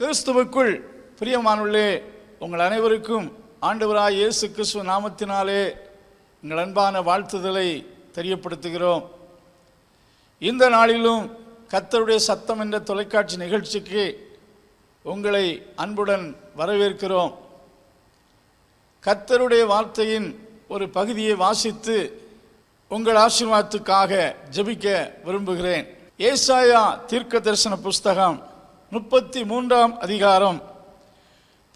கிறிஸ்துவுக்குள் பிரியமானவர்களே, உங்கள் அனைவருக்கும் ஆண்டவராய் இயேசு கிறிஸ்து நாமத்தினாலே எங்கள் அன்பான வாழ்த்துதலை தெரியப்படுத்துகிறோம். இந்த நாளிலும் கர்த்தருடைய சத்தம் என்ற தொலைக்காட்சி நிகழ்ச்சிக்கு உங்களை அன்புடன் வரவேற்கிறோம். கர்த்தருடைய வார்த்தையின் ஒரு பகுதியை வாசித்து உங்கள் ஆசீர்வாதத்துக்காக ஜெபிக்க விரும்புகிறேன். ஏசாயா தீர்க்க தரிசன புஸ்தகம் 33ஆம் அதிகாரம்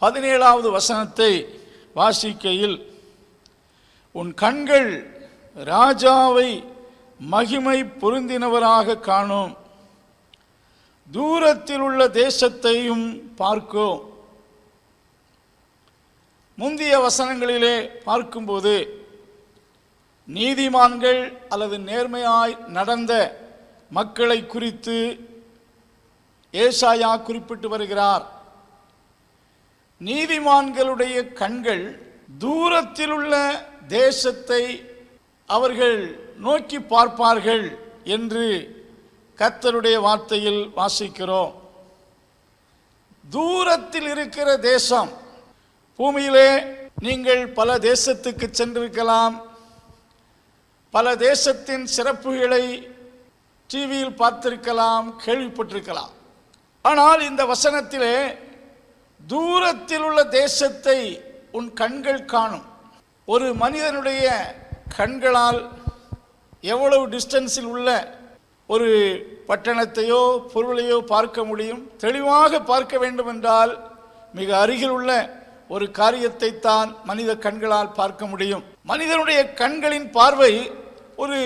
17வது வசனத்தை வாசிக்கையில், உன் கண்கள் ராஜாவை மகிமை பொருந்தினவராக காணும், தூரத்தில் உள்ள தேசத்தையும் பார்க்கும். முந்திய வசனங்களிலே பார்க்கும்போது நீதிமான்கள் அல்லது நேர்மையாய் நடந்த மக்களை குறித்து ஏசாயா குறிப்பிட்டு வருகிறார். நீதிமான்களுடைய கண்கள் தூரத்தில் உள்ள தேசத்தை அவர்கள் நோக்கி பார்ப்பார்கள் என்று கர்த்தருடைய வார்த்தையில் வாசிக்கிறோம். தூரத்தில் இருக்கிற தேசம், பூமியிலே நீங்கள் பல தேசத்துக்கு சென்றிருக்கலாம், பல தேசத்தின் சிறப்புகளை டிவியில் பார்த்திருக்கலாம், கேள்விப்பட்டிருக்கலாம். ஆனால் இந்த வசனத்திலே தூரத்தில் உள்ள தேசத்தை உன் கண்கள் காணும். ஒரு மனிதனுடைய கண்களால் எவ்வளவு டிஸ்டன்ஸில் உள்ள ஒரு பட்டணத்தையோ பொருளையோ பார்க்க முடியும்? தெளிவாக பார்க்க வேண்டும் என்றால் மிக அருகில் உள்ள ஒரு காரியத்தை தான் மனித கண்களால் பார்க்க முடியும். மனிதனுடைய கண்களின் பார்வை ஒரு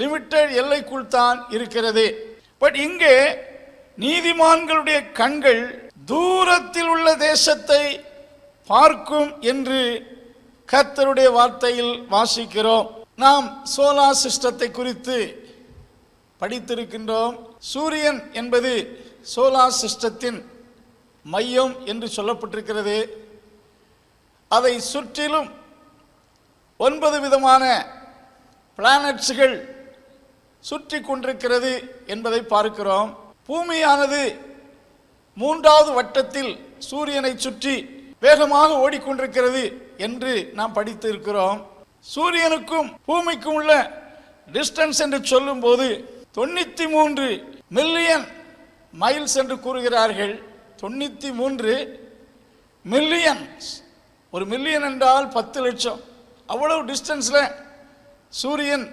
லிமிட்டட் எல்லைக்குள் தான் இருக்கிறது. பட் இங்கே நீதிமான்களுடைய கண்கள் தூரத்தில் உள்ள தேசத்தை பார்க்கும் என்று கர்த்தருடைய வார்த்தையில் வாசிக்கிறோம். நாம் சோலார் சிஸ்டத்தை குறித்து படித்திருக்கின்றோம். சூரியன் என்பது சோலார் சிஸ்டத்தின் மையம் என்று சொல்லப்பட்டிருக்கிறது. அதை சுற்றிலும் 9 விதமான பிளானட்ஸ்கள் சுற்றி கொண்டிருக்கிறது என்பதை பார்க்கிறோம். பூமியானது 3வது வட்டத்தில் சூரியனை சுற்றி வேகமாக ஓடிக்கொண்டிருக்கிறது என்று நாம் படித்து இருக்கிறோம். சூரியனுக்கும் பூமிக்கும் உள்ள டிஸ்டன்ஸ் என்று சொல்லும் போது 93 மில்லியன் மைல்ஸ் என்று கூறுகிறார்கள். 93 மில்லியன். ஒரு மில்லியன் என்றால் 10 லட்சம். அவ்வளவு டிஸ்டன்ஸில் சூரியன்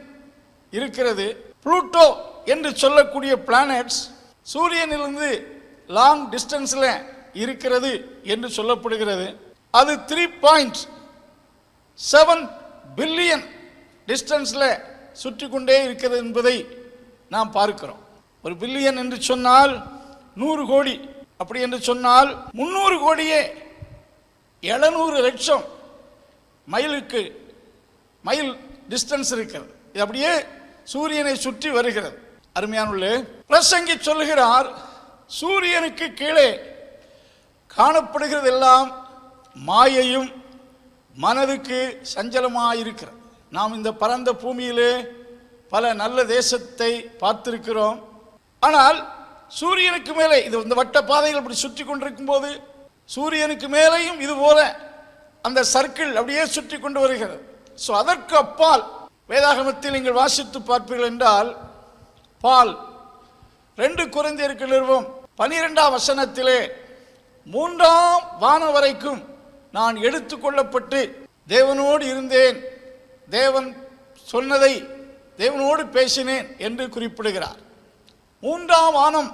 இருக்கிறது. புளூட்டோ என்று சொல்லக்கூடிய பிளானட்ஸ் சூரியனிலிருந்து லாங் டிஸ்டன்ஸில் இருக்கிறது என்று சொல்லப்படுகிறது. அது 3.7 பில்லியன் டிஸ்டன்ஸில் சுற்றி கொண்டே இருக்கிறது என்பதை நாம் பார்க்கிறோம். ஒரு பில்லியன் என்று சொன்னால் 100 கோடி, அப்படி என்று சொன்னால் 300 கோடியே 700 லட்சம் மைல் டிஸ்டன்ஸ் இருக்கிறது. இது அப்படியே சூரியனை சுற்றி வருகிறது. அருமையானவர்களே, பிரசங்கி சொல்லுகிறார், சூரியனுக்கு கீழே காணப்படுகிறது எல்லாம் மாயையும் மனதுக்கு சஞ்சலமாயிருக்கிறது. நாம் இந்த பரந்த பூமியிலே பல நல்ல தேசத்தை பார்த்திருக்கிறோம். ஆனால் சூரியனுக்கு மேலே இது இந்த வட்ட பாதைகள் அப்படி சுற்றி கொண்டிருக்கும் போது சூரியனுக்கு மேலேயும் இது போல அந்த சர்க்கிள் அப்படியே சுற்றி கொண்டு வருகிறது. ஸோ அதற்கு அப்பால் வேதாகமத்தில் நீங்கள் வாசித்து பார்ப்பீர்கள் என்றால், பால் 2 கொரிந்தியருக்கு நிருபம் 12ஆம் வசனத்திலே 3ஆம் வானம் வரைக்கும் நான் எடுத்துக்கொள்ளப்பட்டு தேவனோடு இருந்தேன், தேவன் சொன்னதை தேவனோடு பேசினேன் என்று குறிப்பிடுகிறார். 3ஆம் வானம்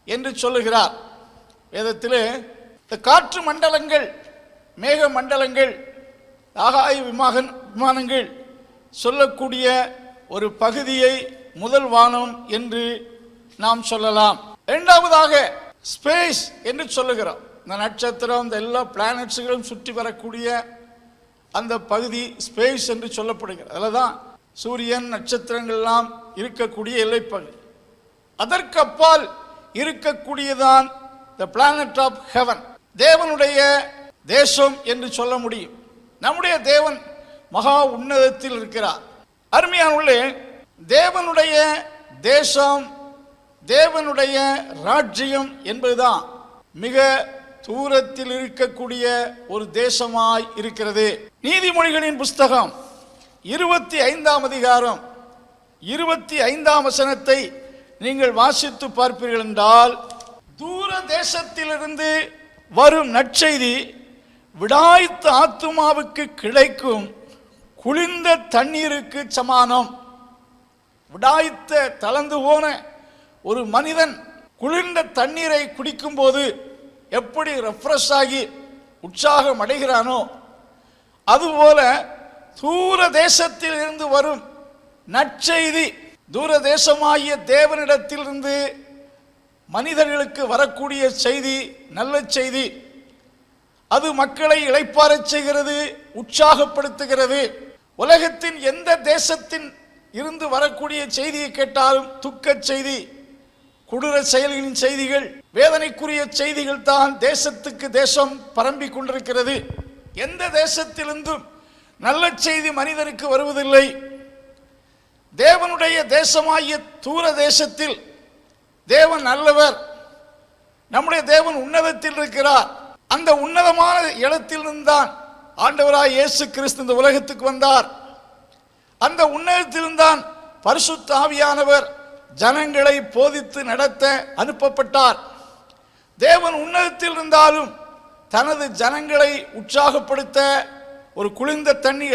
என்று சொல்லுகிறார். வேதத்திலே இந்த காற்று மண்டலங்கள், மேக மண்டலங்கள், ஆகாய விமானங்கள் சொல்லக்கூடிய ஒரு பகுதியை முதல் வானம் என்று நாம் சொல்லலாம். இரண்டாவதாக ஸ்பேஸ் என்று சொல்லுகிறோம். இந்த நட்சத்திரம், இந்த எல்லா பிளானட்ஸ்களும் சுற்றி வரக்கூடிய அந்த பகுதி ஸ்பேஸ் என்று சொல்லப்படுகிறது. அதில் தான் சூரியன், நட்சத்திரங்கள் எல்லாம் இருக்கக்கூடிய எல்லைப்பகுதி. அதற்கு அப்பால் இருக்கக்கூடியதான் த பிளானட் ஆஃப் ஹெவன், தேவனுடைய தேசம் என்று சொல்ல முடியும். நம்முடைய தேவன் மகா உன்னதத்தில் இருக்கிறார். அருமையானவர்களே, தேவனுடைய தேசம், தேவனுடைய ராஜ்யம் என்பதுதான் மிக தூரத்தில் இருக்கக்கூடிய ஒரு தேசமாய் இருக்கிறது. நீதிமொழிகளின் புஸ்தகம் 25ஆம் அதிகாரம் 25ஆம் வசனத்தை நீங்கள் வாசித்து பார்ப்பீர்கள் என்றால், தூர தேசத்திலிருந்து வரும் நற்செய்தி விடாய்த்த ஆத்துமாவுக்கு கிடைக்கும் குளிர்ந்த தண்ணீருக்கு சமானம். விடாய்த்த தளர்ந்து போன ஒரு மனிதன் குளிர்ந்த தண்ணீரை குடிக்கும் போது எப்படி ரெஃப்ரெஷ் ஆகி உற்சாகம் அடைகிறானோ, அதுபோல தூர தேசத்தில் இருந்து வரும் நற்செய்தி, தூர தேசமாகிய தேவனிடத்திலிருந்து மனிதர்களுக்கு வரக்கூடிய செய்தி, நல்ல செய்தி, அது மக்களை இளைப்பாறச் செய்கிறது, உற்சாகப்படுத்துகிறது. உலகத்தின் எந்த தேசத்தின் இருந்து வரக்கூடிய செய்தியை கேட்டாலும் துக்க செய்தி, கொடூர செயல்களின் செய்திகள், வேதனைக்குரிய செய்திகள் தான் தேசத்துக்கு தேசம் பரம்பிக் கொண்டிருக்கிறது. எந்த தேசத்திலிருந்தும் நல்ல செய்தி மனிதனுக்கு வருவதில்லை. தேவனுடைய தேசமாகிய தூர தேசத்தில் தேவன் நல்லவர், நம்முடைய தேவன் உன்னதத்தில் இருக்கிறார். அந்த உன்னதமான இடத்திலிருந்தான் ஆண்டவராய் இயேசு கிறிஸ்து இந்த உலகத்துக்கு வந்தார். அந்த உன்னதத்திலிருந்தான் பரிசுத்த ஆவியானவர் ஜனங்களை போதித்து நடத்த அனுப்பப்பட்டார். தேவன் உன்னதத்தில் இருந்தாலும் தனது ஜனங்களை உற்சாகப்படுத்த, ஒரு குளிர்ந்த தண்ணி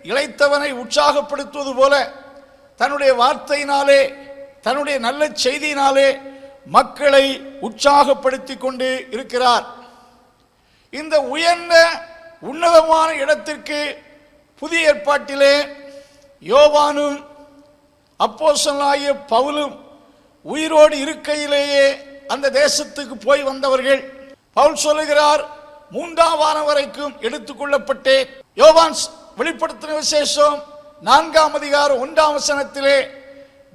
இளைத்தவனை உற்சாகப்படுத்துவது போல தன்னுடைய வார்த்தையினாலே, தன்னுடைய நல்ல செய்தியினாலே மக்களை உற்சாகப்படுத்தி கொண்டு இருக்கிறார். இந்த உயர்ந்த உன்னதமான இடத்திற்கு புதிய ஏற்பாட்டிலே யோவானும் அப்போஸ்தலனாகிய பவுலும் உயிரோடு இருக்கையிலேயே அந்த தேசத்துக்கு போய் வந்தவர்கள். பவுல் சொல்லுகிறார், 3ஆம் வானம் வரைக்கும் எடுத்துக்கொள்ளப்பட்டே. யோவான் வெளிப்படுத்தின விசேஷம் 4ஆம் அதிகாரம் 1ஆம் வசனத்திலே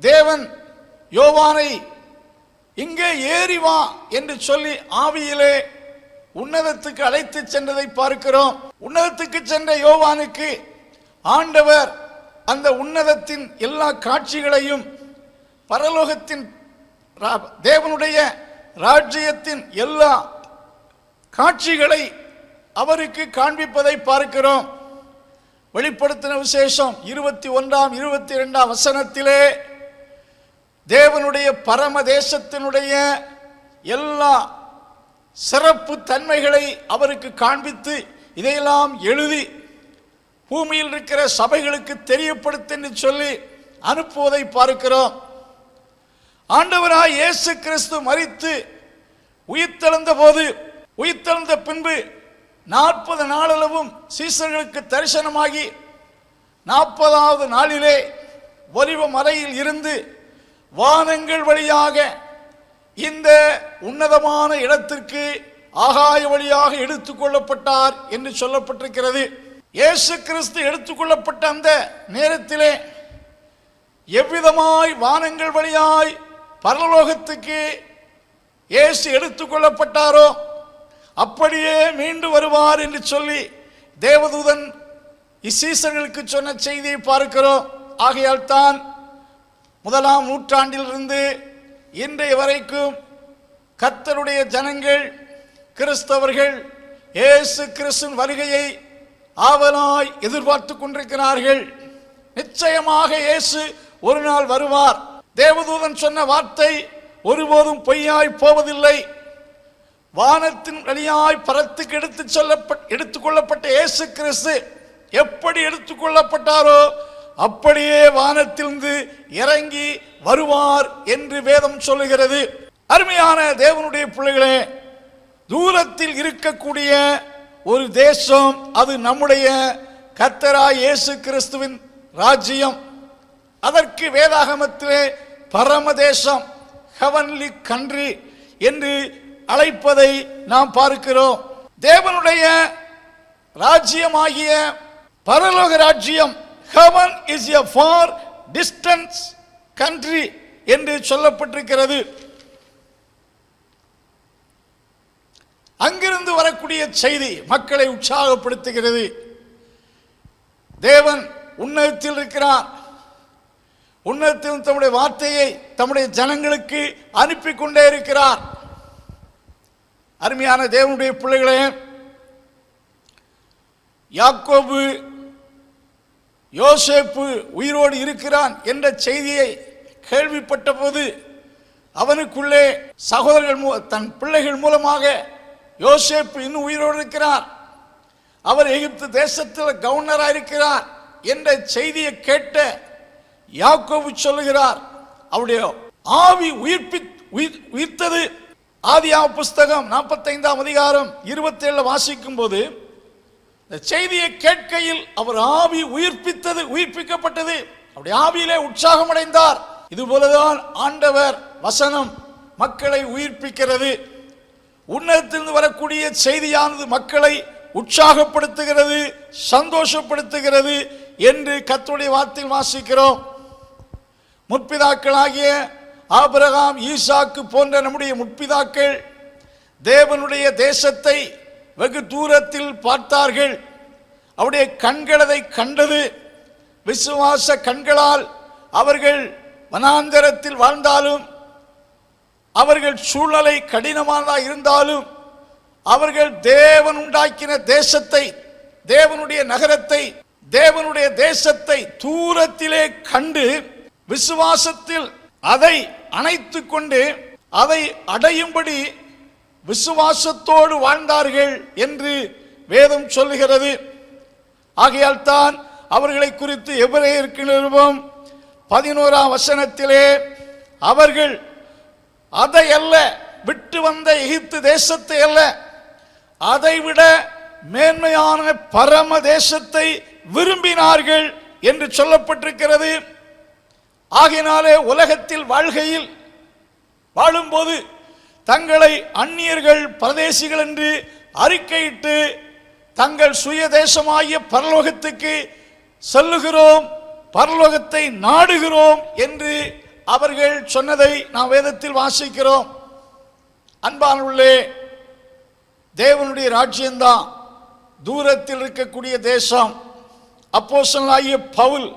தேவன் யோவானை இங்கே ஏறி வா என்று சொல்லி ஆவியிலே உன்னதத்துக்கு அழைத்து சென்றதை பார்க்கிறோம். உன்னதத்துக்கு சென்ற யோவானுக்கு ஆண்டவர் அந்த உன்னதத்தின் எல்லா காட்சிகளையும், பரலோகத்தின் தேவனுடைய ராஜ்யத்தின் எல்லா காட்சிகளை அவருக்கு காண்பிப்பதை பார்க்கிறோம். வெளிப்படுத்தின விசேஷம் 21ஆம் 22ஆம் வசனத்திலே தேவனுடைய பரம தேசத்தினுடைய எல்லா சிறப்பு தன்மைகளை அவருக்கு காண்பித்து இதையெல்லாம் எழுதி பூமியில் இருக்கிற சபைகளுக்கு தெரியப்படுத்த என்று சொல்லி அனுப்புவதை பார்க்கிறோம். ஆண்டவராய் இயேசு கிறிஸ்து மரித்து உயிர்த்தெழுந்த போது, உயிர்த்தெழுந்த பின்பு 40 நாளளவும் சீசர்களுக்கு தரிசனமாகி 40வது நாளிலே ஒலிவ மலையில் இருந்து வானங்கள் வழியாக இந்த உன்னதமான இடத்திற்கு ஆகாய வழியாக எடுத்துக்கொள்ளப்பட்டார் என்று சொல்லப்பட்டிருக்கிறது. இயேசு கிறிஸ்து எடுத்துக்கொள்ளப்பட்ட அந்த நேரத்திலே எவ்விதமாய் வானங்கள் வழியாய் பரலோகத்துக்கு இயேசு எடுத்துக்கொள்ளப்பட்டாரோ அப்படியே மீண்டு வருவார் என்று சொல்லி தேவதூதன் இசீசர்களுக்கு சொன்ன செய்தியை பார்க்கிறோம். ஆகையால் தான் 1ஆம் நூற்றாண்டிலிருந்து இன்றைய வரைக்கும் கர்த்தருடைய ஜனங்கள், கிறிஸ்தவர்கள் இயேசு கிறிஸ்துவின் வருகையை ஆவலாய் எதிர்பார்த்து கொண்டிருக்கிறார்கள். நிச்சயமாக இயேசு ஒரு நாள் வருவார். தேவதூதன் சொன்ன வார்த்தை ஒருபோதும் பொய்யாய் போவதில்லை. வானத்தின் வழியாய் பரத்துக்கு எடுத்துக்கொள்ளப்பட்ட இயேசு கிறிஸ்து எப்படி எடுத்துக்கொள்ளப்பட்டாரோ அப்படியே வானத்திலிருந்து இறங்கி வருவார் என்று வேதம் சொல்லுகிறது. அருமையான தேவனுடைய பிள்ளைகளே, தூரத்தில் இருக்கக்கூடிய ஒரு தேசம், அது நம்முடைய கர்த்தராய் இயேசு கிறிஸ்துவின் ராஜ்யம். அதற்கு வேதாகமத்திலே பரமதேசம், ஹெவன்லி கண்ட்ரி என்று அழைப்பதை நாம் பார்க்கிறோம். தேவனுடைய ராஜ்யமாகிய பரலோக ராஜ்யம், heaven is a far distance country என்று சொல்லப்பட்டிருக்கிறது. அங்கிருந்து வரக்கூடிய செய்தி மக்களை உற்சாகப்படுத்துகிறது. தேவன் உன்னதத்தில் இருக்கிறார். உன்னதத்தில் தம்முடைய வார்த்தையை தம்முடைய ஜனங்களுக்கு அனுப்பி கொண்டே இருக்கிறார். அருமையான தேவனுடைய பிள்ளைகளே, யாக்கோபு யோசேப்பு உயிரோடு இருக்கிறான் என்ற செய்தியை கேள்விப்பட்ட போது அவனுக்குள்ளே சகோதரர்கள் தன் பிள்ளைகள் மூலமாக யோசேப்பு இன்னும் உயிரோடு இருக்கிறார், அவர் எகிப்து தேசத்தில் கவர்னராக இருக்கிறார் என்ற செய்தியை கேட்ட யாக்கோபு சொல்லுகிறார், அவருடைய ஆவி உயிர்த்தது. ஆதியாகம புஸ்தகம் 45ஆம் அதிகாரம் 27 வாசிக்கும் போது இந்த செய்தியை கேட்கையில் அவர் ஆவி உயிர்ப்பிக்கப்பட்டது. அவருடைய ஆவியிலே உற்சாகம் அடைந்தார். இதுபோலதான் ஆண்டவர் வசனம் மக்களை உயிர்ப்பிக்கிறது. உன்னதத்திலிருந்து வரக்கூடிய செய்தியானது மக்களை உற்சாகப்படுத்துகிறது, சந்தோஷப்படுத்துகிறது என்று கர்த்தருடைய வார்த்தையில் வாசிக்கிறோம். முற்பிதாக்களாகிய ஆபிரகாம், ஈசாக்கு போன்ற நம்முடைய முற்பிதாக்கள் தேவனுடைய தேசத்தை வெகு தூரத்தில் பார்த்தார்கள். அவருடைய கண்கள் அதை கண்டது. விசுவாச கண்களால் அவர்கள் வனாந்தரத்தில் வாழ்ந்தாலும், அவர்கள் சூழ்நிலை கடினமானதாக இருந்தாலும், அவர்கள் தேவன் உண்டாக்கின தேசத்தை, தேவனுடைய நகரத்தை, தேவனுடைய தேசத்தை தூரத்திலே கண்டு விசுவாசத்தில் அதை அணைத்து கொண்டு அதை அடையும்படி விசுவாசத்தோடு வாழ்ந்தார்கள் என்று வேதம் சொல்லுகிறது. ஆகையால் தான் அவர்களை குறித்து எபிரேயருக்கு நிருபம் 11ஆம் வசனத்திலே அவர்கள் அதை அல்ல, விட்டு வந்த எகிப்து தேசத்தை அல்ல, அதைவிட மேன்மையான பரம தேசத்தை விரும்பினார்கள் என்று சொல்லப்பட்டிருக்கிறது. ஆகையினாலே உலகத்தில் வாழ்கையில் வாழும்போது தங்களை அந்நியர்கள், பரதேசிகள் என்று அறிக்கையிட்டு தங்கள் சுய தேசமாகிய பரலோகத்துக்கு செல்லுகிறோம், பரலோகத்தை நாடுகிறோம் என்று அவர்கள் சொன்னதை நாம் வேதத்தில் வாசிக்கிறோம். அன்பானவர்களே, தேவனுடைய ராஜ்யம்தான் தூரத்தில் இருக்கக்கூடிய தேசம். அப்போஸ்தலனாகிய பவுல்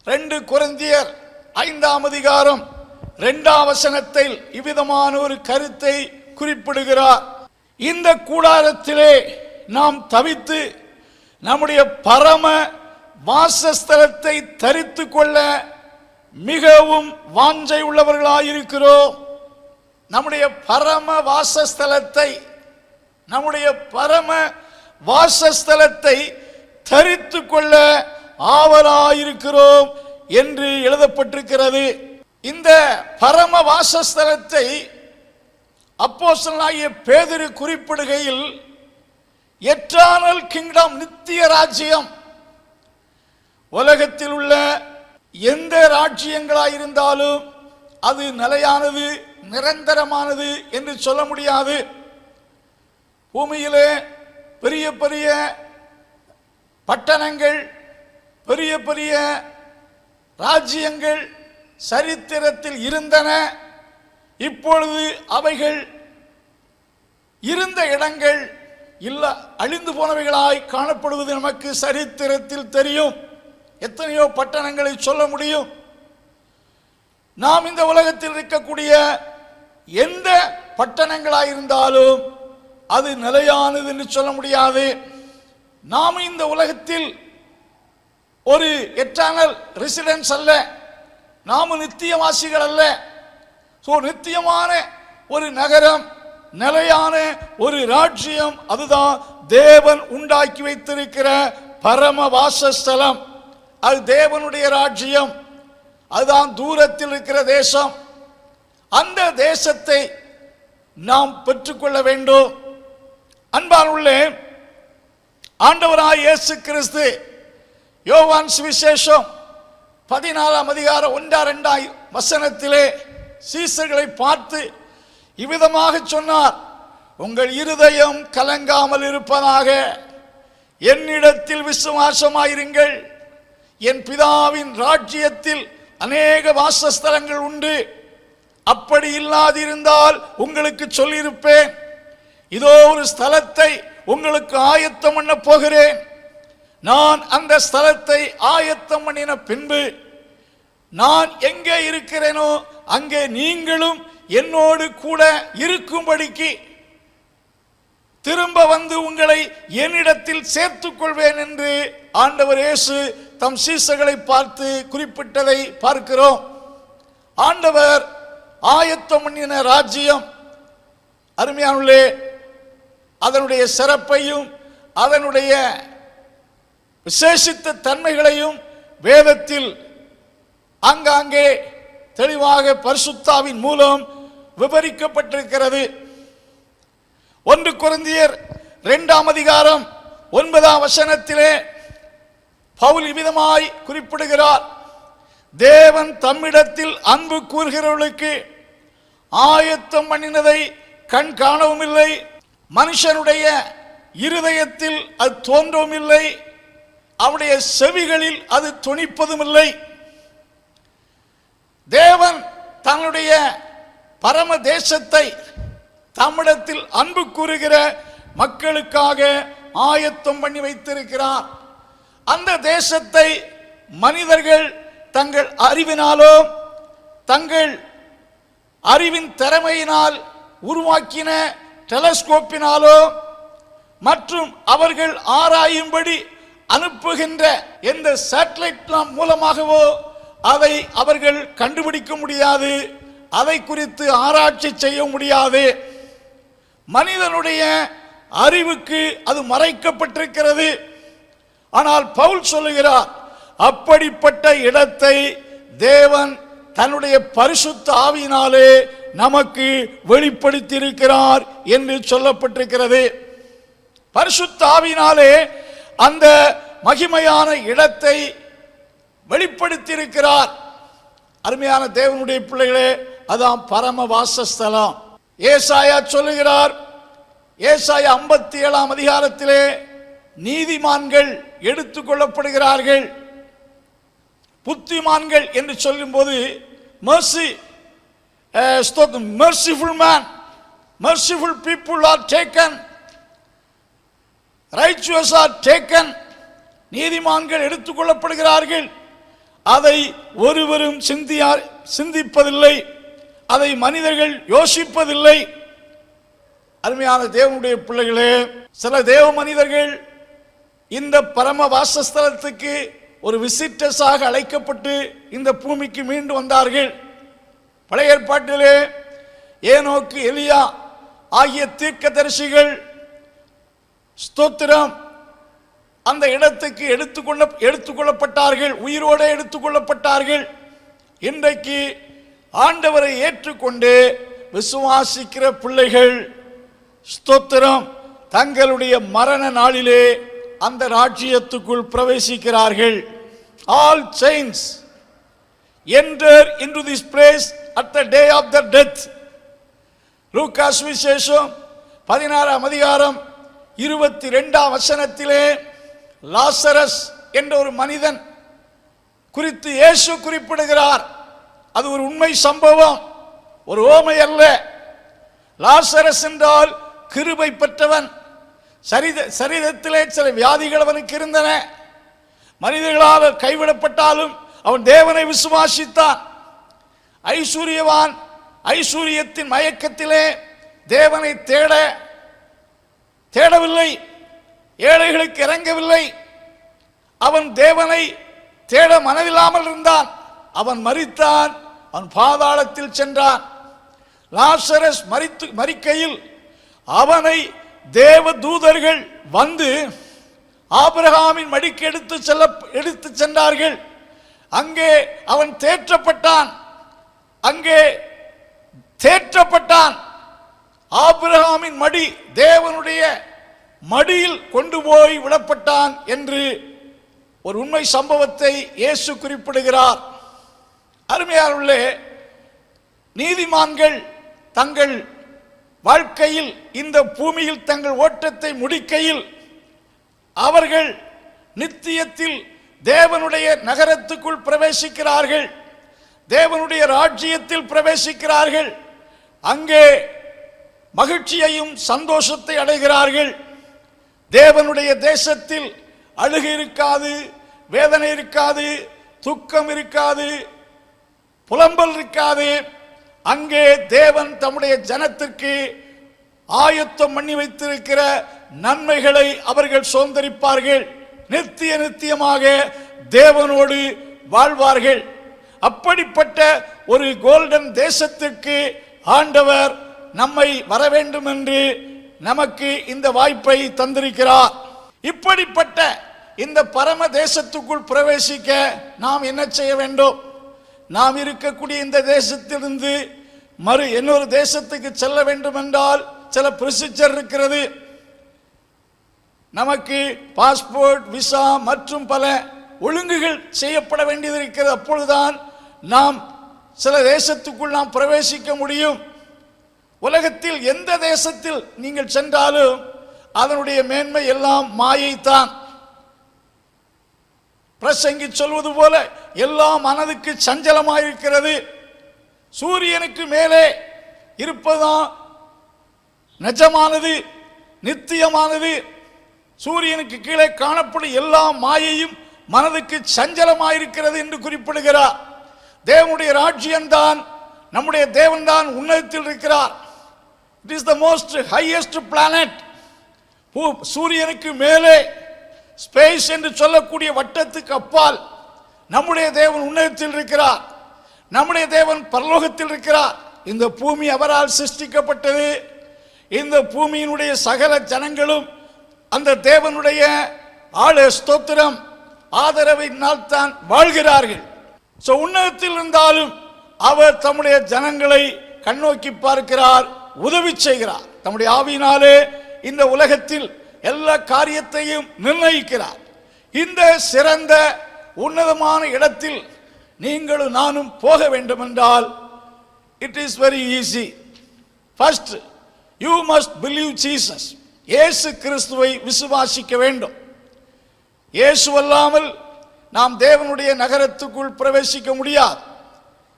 2 கொரிந்தியர் 5ஆம் அதிகாரம் 2ஆம் வசனத்தில் இவ்விதமான ஒரு கருத்தை குறிப்பிடுகிறார். இந்த கூடாரத்திலே நாம் தவித்து நம்முடைய பரம வாசஸ்தலத்தை தரித்து கொள்ள மிகவும் வாஞ்சை உள்ளவர்களாயிருக்கிறோம். நம்முடைய பரம வாசஸ்தலத்தை, நம்முடைய பரம வாசஸ்தலத்தை தரித்து கொள்ள ஆவலாயிருக்கிறோம் என்று எழுதப்பட்டிருக்கிறது. இந்த பரம வாசஸ்தலத்தை அப்போஸ்தலனாகிய பேதுரு குறிப்பிடுகையில் எட்டர்னல் கிங்டம், நித்திய ராஜ்யம், உலகத்தில் உள்ள எந்த ராஜ்யங்களாயிருந்தாலும் அது நிலையானது, நிரந்தரமானது என்று சொல்ல முடியாது. பூமியிலே பெரிய பெரிய பட்டணங்கள், பெரிய பெரிய ராஜ்யங்கள் சரித்திரத்தில் இருந்தன. இப்பொழுது அவைகள் இருந்த இடங்கள் இல்ல, அழிந்து போனவைகளாய் காணப்படுவது நமக்கு சரித்திரத்தில் தெரியும். எத்தனையோ பட்டணங்களை சொல்ல முடியும். நாம் இந்த உலகத்தில் இருக்கக்கூடிய எந்த பட்டணங்களாயிருந்தாலும் அது நிலையானது என்று சொல்ல முடியாது. நாம் இந்த உலகத்தில் ஒரு எட்டர்னல் ரெசிடென்ஸ் அல்ல, நாம நித்தியவாசிகள் அல்ல. நித்தியமான ஒரு நகரம், நிலையான ஒரு ராஜ்யம், அதுதான் தேவன் உண்டாக்கி வைத்திருக்கிற பரம வாசஸ்தலம். அது தேவனுடைய ராஜ்யம், அதுதான் தூரத்தில் இருக்கிற தேசம். அந்த தேசத்தை நாம் பெற்றுக்கொள்ள வேண்டும். அன்பானுள்ளே, ஆண்டவராய் இயேசு கிறிஸ்து யோவான் சுவிசேஷம் 14 அதிகாரம் 1-2 வசனத்திலே சீசர்களை பார்த்து இவ்விதமாக சொன்னார்: உங்கள் இருதயம் கலங்காமல் இருப்பதாக, என்னிடத்தில் விசுவாசமாயிருங்கள். என் பிதாவின் ராஜ்யத்தில் அநேக வாசஸ்தலங்கள் உண்டு. அப்படி இல்லாதிருந்தால் உங்களுக்கு சொல்லியிருப்பேன். இதோ ஒரு ஸ்தலத்தை உங்களுக்கு ஆயத்தம் பண்ண போகிறேன். நான் அந்த ஸ்தலத்தை ஆயத்தம் பண்ணின பின்பு நான் எங்கே இருக்கிறேனோ அங்கே நீங்களும் என்னோடு கூட இருக்கும்படிக்கு திரும்ப வந்து உங்களை என்னிடத்தில் சேர்த்துக் கொள்வேன் என்று ஆண்டவர் இயேசு தம் சீசர்களை பார்த்து குறிப்பிட்டதை பார்க்கிறோம். ஆண்டவர் ஆயத்தம் பண்ணின ராஜ்யம், அருமையானே, அதனுடைய சிறப்பையும் அதனுடைய விசேஷித்த தன்மைகளையும் வேதத்தில் ஆங்காங்கே தெளிவாக பரிசுத்தாவின் மூலம் விவரிக்கப்பட்டிருக்கிறது. 1 கொரிந்தியர் 2 அதிகாரம் 9 வசனத்திலே பவுல் இவ்விதமாய் குறிப்பிடுகிறார்: தேவன் தம்மிடத்தில் அன்பு கூறுகிறவர்களுக்கு ஆயத்தம் பண்ணினதை கண் காணவும் இல்லை, மனுஷனுடைய இருதயத்தில் அது தோன்றவும் இல்லை, அவருடைய செவிகளில் அது தொனிப்பதும் இல்லை. தேவன் தன்னுடைய பரம தேசத்தை தம்மிடத்தில் அன்பு கூறுகிற மக்களுக்காக ஆயத்தம் பண்ணி வைத்திருக்கிறார். அந்த தேசத்தை மனிதர்கள் தங்கள் அறிவினாலோ தங்கள் அறிவின் திறமையினால் உருவாக்கின டெலஸ்கோப்பினாலோ மற்றும் அவர்கள் ஆராயும்படி அனுப்புகின்ற எந்த சேட்டலைட் மூலமாகவோ அதை அவர்கள் கண்டுபிடிக்க முடியாது, அதை குறித்து ஆராய்ச்சி செய்ய முடியாது. மனிதனுடைய அறிவுக்கு அது மறைக்கப்பட்டிருக்கிறது. ஆனால் பவுல் சொல்லுகிறார், அப்படிப்பட்ட இடத்தை தேவன் தன்னுடைய பரிசுத்த ஆவியினாலே நமக்கு வெளிப்படுத்தி இருக்கிறார் என்று சொல்லப்பட்டிருக்கிறது. பரிசுத்த ஆவியினாலே அந்த மகிமையான இடத்தை வெளிப்படுத்தி இருக்கிறார். அருமையான தேவனுடைய பிள்ளைகளே, அதான் பரம வாசஸ்தலம். ஏசாயா சொல்லுகிறார், ஏசாயா 57 அதிகாரத்திலே நீதிமான்கள் எடுத்துக் கொள்ளப்படுகிறார்கள். புத்திமான்கள் என்று சொல்லும் போது merciful man, merciful people are taken, righteous are taken. நீதிமான்கள் எடுத்துக் கொள்ளப்படுகிறார்கள். அதை ஒருவரும் சிந்திப்பதில்லை, அதை மனிதர்கள் யோசிப்பதில்லை. அருமையான தேவனுடைய பிள்ளைகளே, சில தேவ மனிதர்கள் இந்த பரம வாசஸ்தலத்துக்கு ஒரு விசிட்டர்ஸாக அழைக்கப்பட்டு இந்த பூமிக்கு மீண்டு வந்தார்கள். பழைய ஏற்பாட்டிலே ஏனோக்கு, எலியா ஆகிய தீர்க்கதரிசிகள் ஸ்தோத்திரம் அந்த இடத்துக்கு எடுத்துக்கொள்ளப்பட்டார்கள், உயிரோடு எடுத்துக்கொள்ளப்பட்டார்கள். இன்றைக்கு ஆண்டவரை ஏற்றுக்கொண்டு விசுவாசிக்கிற பிள்ளைகள் ஸ்தோத்திரம் தங்களுடைய மரண நாளிலே அந்த ராஜ்யத்துக்குள் பிரவேசிக்கிறார்கள். All saints enter into this place at the day of the death. லூக்கா சுவிசேஷம் 16ஆம் அதிகாரம் 22ஆம் வசனத்திலே லாசரஸ் என்ற ஒரு மனிதன் குறித்து இயேசு குறிப்பிடுகிறார். அது ஒரு உண்மை சம்பவம், ஒரு ஓமை அல்ல. லாசரஸ் என்றால் கிருபை பெற்றவன். சரீரத்திலே சில வியாதிகள் அவனுக்கு இருந்தன. மனிதர்களால் கைவிடப்பட்டாலும் அவன் தேவனை விசுவாசித்தான். ஐஸ்வர்யவான் ஐஸ்வர்யத்தின் மயக்கத்திலே தேவனை தேடவில்லை, ஏழைகளுக்கு இறங்கவில்லை. அவன் தேவனை தேட மனதில்லாமல் இருந்தான். அவன் மரித்தான், அவன் பாதாளத்தில் சென்றான். லாசரஸ் மரிக்கையில் அவனை தேவ தூதர்கள் வந்து ஆபிரகாமின் மடிக்கு எடுத்து சென்றார்கள். அங்கே அவன் தேற்றப்பட்டான். ஆபிரகாமின் மடி தேவனுடைய மடியில் கொண்டு போய் விடப்பட்டான் என்று ஒரு உண்மை சம்பவத்தை இயேசு குறிப்பிடுகிறார். அருமையானவர்களே, நீதிமான்கள் தங்கள் வாழ்க்கையில் இந்த பூமியில் தங்கள் ஓட்டத்தை முடிக்கையில் அவர்கள் நித்தியத்தில் தேவனுடைய நகரத்துக்குள் பிரவேசிக்கிறார்கள், தேவனுடைய ராஜ்யத்தில் பிரவேசிக்கிறார்கள். அங்கே மகிழ்ச்சியையும் சந்தோஷத்தை அடைகிறார்கள். தேவனுடைய தேசத்தில் அழுகை இருக்காது, வேதனை இருக்காது, துக்கம் இருக்காது, புலம்பல் இருக்காது. அங்கே தேவன் தம்முடைய ஜனத்திற்கு ஆயத்தம் பண்ணி வைத்திருக்கிற நன்மைகளை அவர்கள் சுதந்தரிப்பார்கள். நித்தியமாக தேவனோடு வாழ்வார்கள். அப்படிப்பட்ட ஒரு கோல்டன் தேசத்திற்கு ஆண்டவர் நம்மை வர வேண்டும் என்று நமக்கு இந்த வாய்ப்பை தந்திருக்கிறார். இப்படிப்பட்ட இந்த பரம தேசத்துக்குள் பிரவேசிக்க நாம் என்ன செய்ய வேண்டும்? நாம் இருக்கக்கூடிய இந்த தேசத்திலிருந்து இன்னொரு தேசத்துக்கு செல்ல வேண்டும் என்றால் சில ப்ரொசீஜர் இருக்கிறது. நமக்கு பாஸ்போர்ட், விசா மற்றும் பல ஒழுங்குகள் செய்யப்பட வேண்டியது இருக்கிறது. அப்பொழுதுதான் நாம் சில தேசத்துக்குள் நாம் பிரவேசிக்க முடியும். உலகத்தில் எந்த தேசத்தில் நீங்கள் சென்றாலும் அதனுடைய மேன்மை எல்லாம் மாயைத்தான். பிரசங்கி சொல்வது போல எல்லாம் மனதுக்கு சஞ்சலமாயிருக்கிறது. சூரியனுக்கு மேலே இருப்பதுதான் நிஜமானது, நித்தியமானது. சூரியனுக்கு கீழே காணப்படும் எல்லா மாயையும் மனதுக்கு சஞ்சலமாயிருக்கிறது என்று குறிப்பிடுகிறார். தேவனுடைய ராஜ்யம்தான், நம்முடைய தேவன் தான் உன்னதத்தில் இருக்கிறார். It is the most highest planet. சூரியனுக்கு மேலே ஸ்பேஸ் என்று சொல்லக்கூடிய வட்டத்துக்கு அப்பால் நம்முடைய தேவன் உன்னதத்தில் இருக்கிறார். நம்முடைய தேவன் பரலோகத்தில் இருக்கிறார். இந்த பூமி அவரால் சிருஷ்டிக்கப்பட்டது. இந்த பூமியினுடைய சகல ஜனங்களும் அந்த தேவனுடைய ஸ்தோத்திரம் ஆதரவினால் தான் வாழ்கிறார்கள். உன்னதத்தில் இருந்தாலும் அவர் தம்முடைய ஜனங்களை கண்ணோக்கி பார்க்கிறார், உதவி செய்கிறார். தம்முடைய ஆவியினாலே இந்த உலகத்தில் எல்லா காரியத்தையும் நிர்ணயிக்கிறார். இந்த சிறந்த உன்னதமான இடத்தில் நீங்களும் நானும் போக வேண்டும் என்றால் it is very easy. First you must believe Jesus. இயேசு கிறிஸ்துவை விசுவாசிக்க வேண்டும். இயேசு அல்லாமல் நாம் தேவனுடைய நகரத்துக்குள் பிரவேசிக்க முடியாது.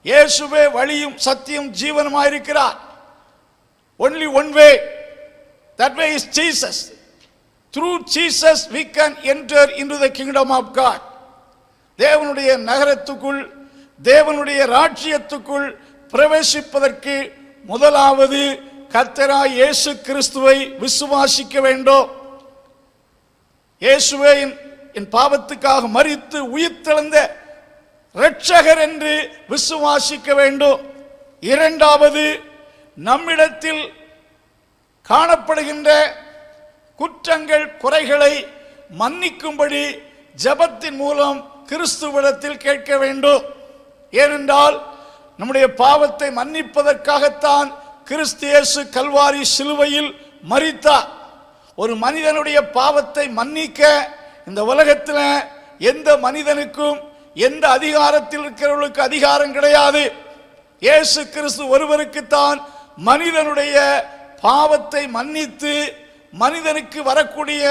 இயேசுவே வழியும் சத்தியம் ஜீவனுமாயிருக்கிறார். Only one way, that way is Jesus. Through Jesus we can enter into the kingdom of God. தேவனுடைய நகரத்துக்குள், தேவனுடைய ராஜ்யத்துக்குள் பிரவேசிப்பதற்கு முதலாவது கர்த்தராய் இயேசு கிறிஸ்துவை விசுவாசிக்க வேண்டும். இயேசுவே என் பாவத்துக்காக மரித்து உயிர்த்தெழுந்த இரட்சகர் என்று விசுவாசிக்க வேண்டும். இரண்டாவது, நம்மிடத்தில் காணப்படுகின்ற குற்றங்கள் குறைகளை மன்னிக்கும்படி ஜெபத்தின் மூலம் கிறிஸ்துவிடத்தில் கேட்க வேண்டும். ஏனென்றால் நம்முடைய பாவத்தை மன்னிப்பதற்காகத்தான் கிறிஸ்து இயேசு கல்வாரி சிலுவையில் மரித்தார். ஒரு மனிதனுடைய பாவத்தை மன்னிக்க இந்த உலகத்தில் எந்த மனிதனுக்கும் எந்த அதிகாரத்தில் இருக்கிறவர்களுக்கு அதிகாரம் கிடையாது. இயேசு கிறிஸ்து ஒருவருக்குத்தான் மனிதனுடைய பாவத்தை மன்னித்து மனிதனுக்கு வரக்கூடிய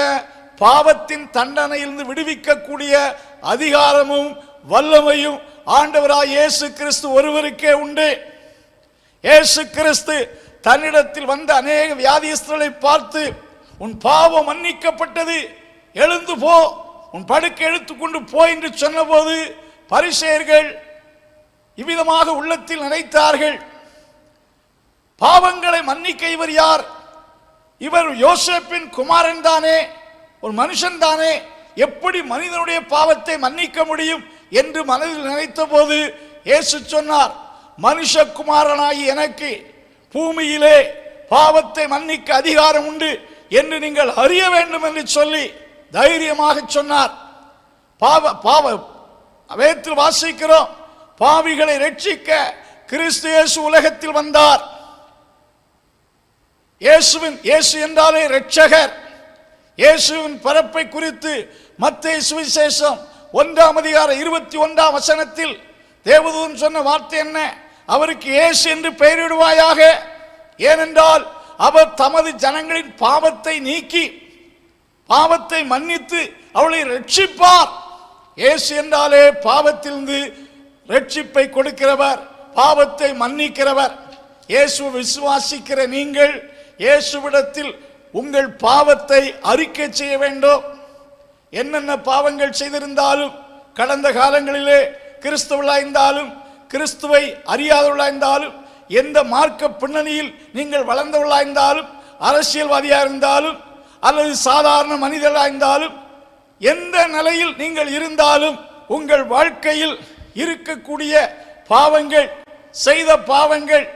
பாவத்தின் தண்டனையிலிருந்து விடுவிக்கக்கூடிய அதிகாரமும் வல்லமையும் ஆண்டவராய் இயேசு கிறிஸ்து ஒருவருக்கே உண்டு. இயேசு கிறிஸ்து தன்னிடத்தில் வந்த அநேக வியாதியஸ்தர்களை பார்த்து, உன் பாவம் மன்னிக்கப்பட்டது, எழுந்து போ, உன் படுக்கை எடுத்துக்கொண்டு போ என்று சொன்னபோது பரிசேயர்கள் இவ்விதமாக உள்ளத்தில் நினைத்தார்கள், பாவங்களை மன்னிக்க இவர் யார்? இவர் யோசேப்பின் குமாரன் தானே, ஒரு மனுஷன் தானே, எப்படி மனிதனுடைய பாவத்தை மன்னிக்க முடியும் என்று மனதில் நினைத்த போது இயேசு சொன்னார், மனுஷகுமாரனாகி எனக்கு பூமியிலே பாவத்தை மன்னிக்க அதிகாரம் உண்டு என்று நீங்கள் அறிய வேண்டும் என்று சொல்லி தைரியமாக சொன்னார். வேதத்தில் வாசிக்கிறோம், பாவிகளை ரட்சிக்க கிறிஸ்து இயேசு உலகத்தில் வந்தார். இயேசு என்றாலே இரட்சகர். இயேசுவின் பிறப்பை குறித்து மத்தேயு சுவிசேஷம் 1:21 தேவதூதன் சொன்ன வார்த்தை என்ன? அவருக்கு இயேசு என்று பெயரிடுவாயாக, ஏனென்றால் அவர் தமது ஜனங்களின் பாவத்தை நீக்கி பாவத்தை மன்னித்து அவளை ரட்சிப்பார். இயேசு என்றாலே பாவத்திலிருந்து ரட்சிப்பை கொடுக்கிறவர், பாவத்தை மன்னிக்கிறவர். இயேசு விசுவாசிக்கிற நீங்கள் இயேசுவிடத்தில் உங்கள் பாவத்தை அறிக்கை செய்ய வேண்டும். என்னென்ன பாவங்கள் செய்திருந்தாலும், கடந்த காலங்களிலே கிறிஸ்தவர்களாயிருந்தாலும் கிறிஸ்துவை அறியாதவர்களாயிருந்தாலும், எந்த மார்க்க பின்னணியில் நீங்கள் வளர்ந்தவர்களாயிருந்தாலும், அரசியல்வாதியாக இருந்தாலும் அல்லது சாதாரண மனிதர்களாக இருந்தாலும், எந்த நிலையில் நீங்கள் இருந்தாலும் உங்கள் வாழ்க்கையில் இருக்கக்கூடிய பாவங்கள், செய்த பாவங்கள்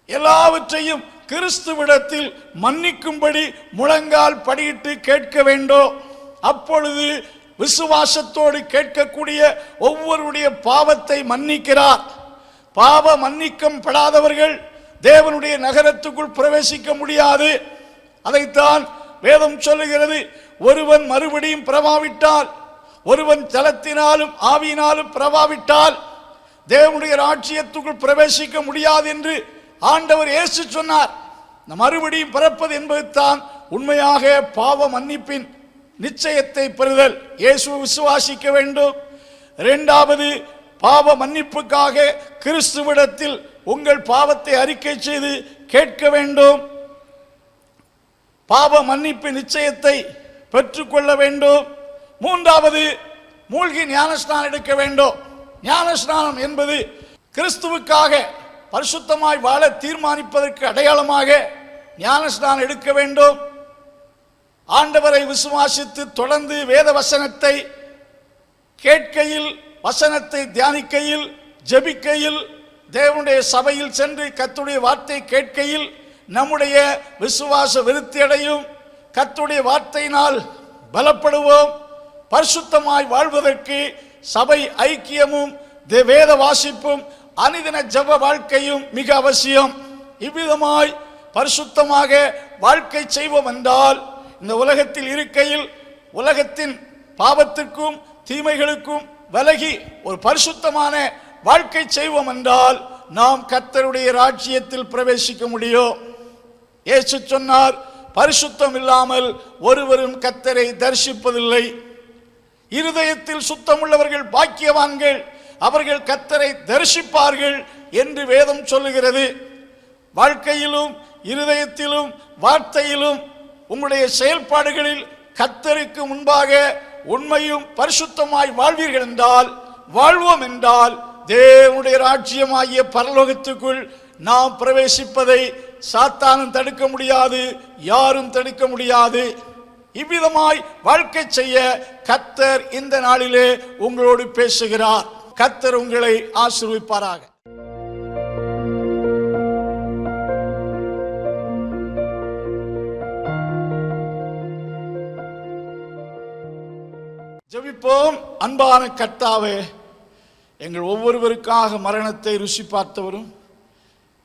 எல்லாவற்றையும் கிறிஸ்துவிடத்தில் மன்னிக்கும்படி முழங்கால் படியிட்டு கேட்க வேண்டும். அப்பொழுது விசுவாசத்தோடு கேட்கக்கூடிய ஒவ்வொருடைய பாவத்தை மன்னிக்கிறார். பாவ மன்னிக்கம் படாதவர்கள் தேவனுடைய நகரத்துக்குள் பிரவேசிக்க முடியாது. அதைத்தான் வேதம் சொல்லுகிறது. ஒருவன் மறுபடியும் பிறவாவிட்டால், ஒருவன் ஜலத்தினாலும் ஆவியினாலும் பிறவாவிட்டால் தேவனுடைய ராஜ்யத்துக்குள் பிரவேசிக்க முடியாது என்று ஆண்டவர் இயேசு சொன்னார். மறுபடியும் பிறப்பது என்பது தான் உண்மையாக பாவ மன்னிப்பின் நிச்சயத்தை பெறுதல். இயேசு விசுவாசிக்க வேண்டும். இரண்டாவது, பாவ மன்னிப்புக்காக கிறிஸ்துவிடத்தில் உங்கள் பாவத்தை அறிக்கை செய்து கேட்க வேண்டும். பாவ மன்னிப்பு நிச்சயத்தை பெற்றுக்கொள்ள வேண்டும். மூன்றாவது, மூழ்கி ஞானஸ்நானம் எடுக்க வேண்டும். ஞானஸ்நானம் என்பது கிறிஸ்துவுக்காக பரிசுத்தமாய் வாழ தீர்மானிப்பதற்கு அடையாளமாக ஞானஸ்நானம் எடுக்க வேண்டும். ஆண்டவரை விசுவாசித்து தொடர்ந்து வேத வசனத்தை கேட்கையில், வசனத்தை தியானிக்கையில், ஜெபிக்கையில், தேவனுடைய சபையில் சென்று கர்த்தருடைய வார்த்தை கேட்கையில் நம்முடைய விசுவாச விருத்தி அடையும். கர்த்தருடைய வார்த்தையினால் பலப்படுவோம். பரிசுத்தமாய் வாழ்வதற்கு சபை ஐக்கியமும் வேத வாசிப்பும் அனுதின ஜெப வாழ்க்கையும் மிக அவசியம். இவ்விதமாய் பரிசுத்தமாக வாழ்க்கை செய்வோம் என்றால், இந்த உலகத்தில் இருக்கையில் உலகத்தின் பாவத்திற்கும் தீமைகளுக்கும் விலகி ஒரு பரிசுத்தமான வாழ்க்கை செய்வோம் என்றால் நாம் கர்த்தருடைய ராஜ்யத்தில் பிரவேசிக்க முடியும். இயேசு சொன்னார், பரிசுத்தம் இல்லாமல் ஒருவரும் கர்த்தரை தரிசிப்பதில்லை. இருதயத்தில் சுத்தமுள்ளவர்கள் பாக்கியவான்கள், அவர்கள் கர்த்தரை தரிசிப்பார்கள் என்று வேதம் சொல்லுகிறது. வாழ்க்கையிலும் இருதயத்திலும் வார்த்தையிலும் உங்களுடைய செயல்பாடுகளில் கர்த்தருக்கு முன்பாக உண்மையும் பரிசுத்தமாய் வாழ்வீர்கள் என்றால், வாழ்வோம் என்றால், தேவனுடைய ராஜ்யமாகிய பரலோகத்துக்குள் நாம் பிரவேசிப்பதை சாத்தானும் தடுக்க முடியாது, யாரும் தடுக்க முடியாது. இவ்விதமாய் வாழ்க்கை செய்ய கர்த்தர் இந்த நாளிலே உங்களோடு பேசுகிறார். கர்த்தர் உங்களை ஆசீர்வதிப்பாராக. ஜெபிப்போம். அன்பான கர்த்தாவே, எங்கள் ஒவ்வொருவருக்காக மரணத்தை ருசி பார்த்தவரும்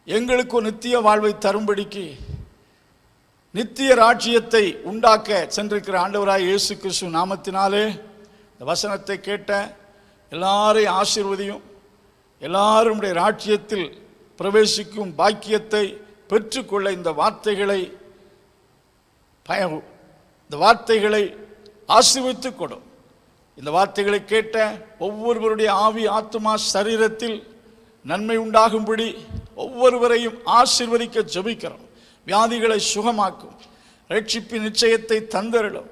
எங்களுக்கு ஒரு நித்திய வாழ்வை தரும்படிக்கு நித்திய ராஜ்யத்தை உண்டாக்க சென்றிருக்கிற ஆண்டவராய் இயேசு கிறிஸ்து நாமத்தினாலே இந்த வசனத்தை கேட்ட எல்லாரையும் ஆசீர்வதியும். எல்லாரும் ராஜ்யத்தில் பிரவேசிக்கும் பாக்கியத்தை பெற்றுக்கொள்ள இந்த வார்த்தைகளை ஆசீர்வதித்துக் கொடும். இந்த வார்த்தைகளை கேட்ட ஒவ்வொருவருடைய ஆவி, ஆத்துமா, சரீரத்தில் நன்மை உண்டாகும்படி ஒவ்வொருவரையும் ஆசீர்வதிக்க ஜெபிக்கிறோம். வியாதிகளை சுகமாக்கும், ரட்சிப்பின் நிச்சயத்தை தந்தருளும்.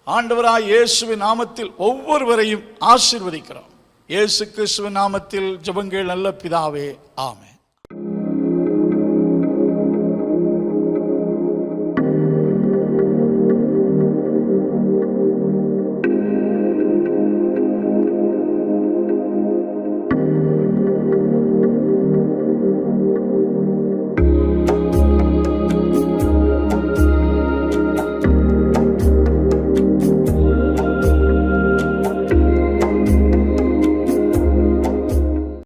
ஆண்டவராய் இயேசுவின் நாமத்தில் ஒவ்வொருவரையும் ஆசீர்வதிக்கிறோம். இயேசு கிறிஸ்துவின் நாமத்தில் ஜெபங்கள் நல்ல பிதாவே, ஆமென்.